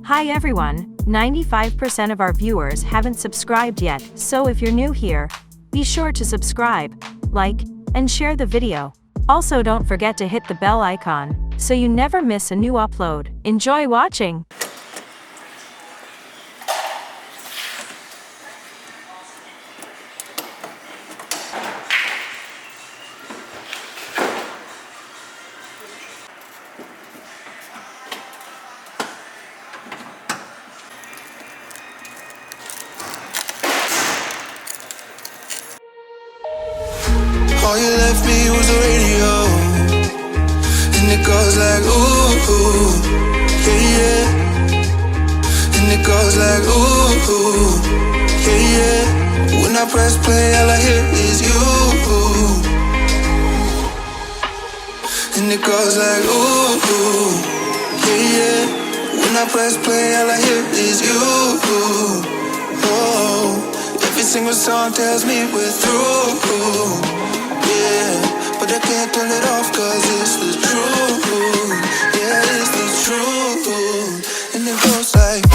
Hi everyone, 95% of our viewers haven't subscribed yet, so if you're new here, be sure to subscribe, like, and share the video. Also don't forget to hit the bell icon, so you never miss a new upload. Enjoy watching! All you left me was a radio, and it goes like ooh, ooh, yeah, yeah. And it goes like ooh, ooh, yeah, yeah. When I press play, all I hear is you. And it goes like ooh, ooh, yeah, yeah. When I press play, all I hear is you. Oh, every single song tells me we're through. Yeah, but I can't turn it off cause it's the truth. Yeah, it's the truth. And it goes like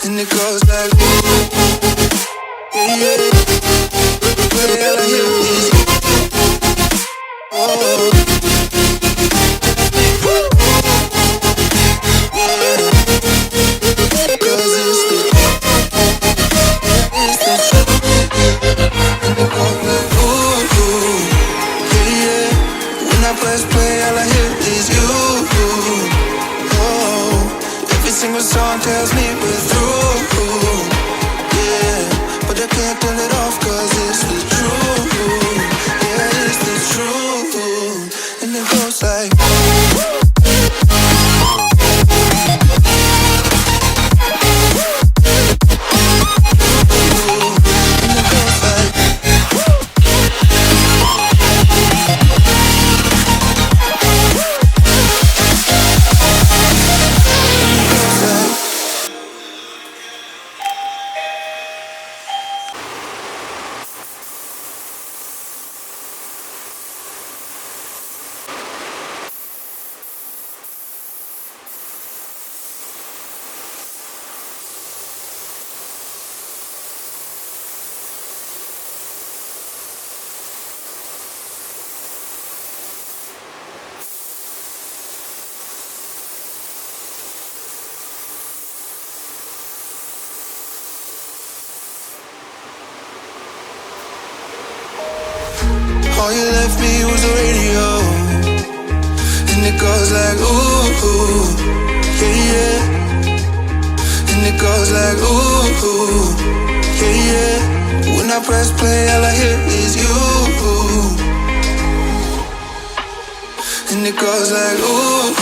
and it goes like yeah, yeah. Well, I hear is oh, yeah. Cause it's the truth. And it goes like ooh, yeah, yeah. When I is you. Oh, every single song tells me we're through. Yeah, but I can't turn it off 'cause it's the truth. Yeah, it's the truth. And it goes like all you left me was the radio, and it goes like ooh, yeah, yeah. And it goes like ooh, yeah, yeah. When I press play, all I hear is you. And it goes like ooh,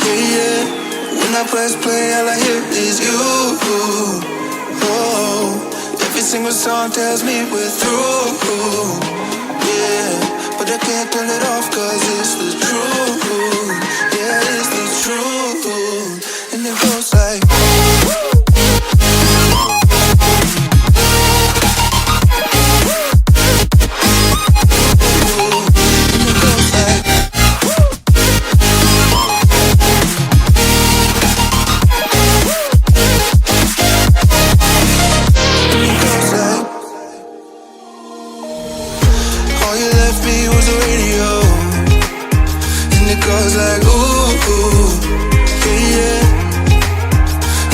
yeah, yeah. When I press play, all I hear is you. Oh, every single song tells me we're through. Yeah, but I can't turn it off 'cause it's the truth. Yeah, it's the truth. And it goes like all you left me was the radio, and it goes like ooh, yeah, yeah.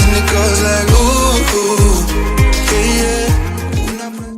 And it goes like ooh, yeah, yeah. When I press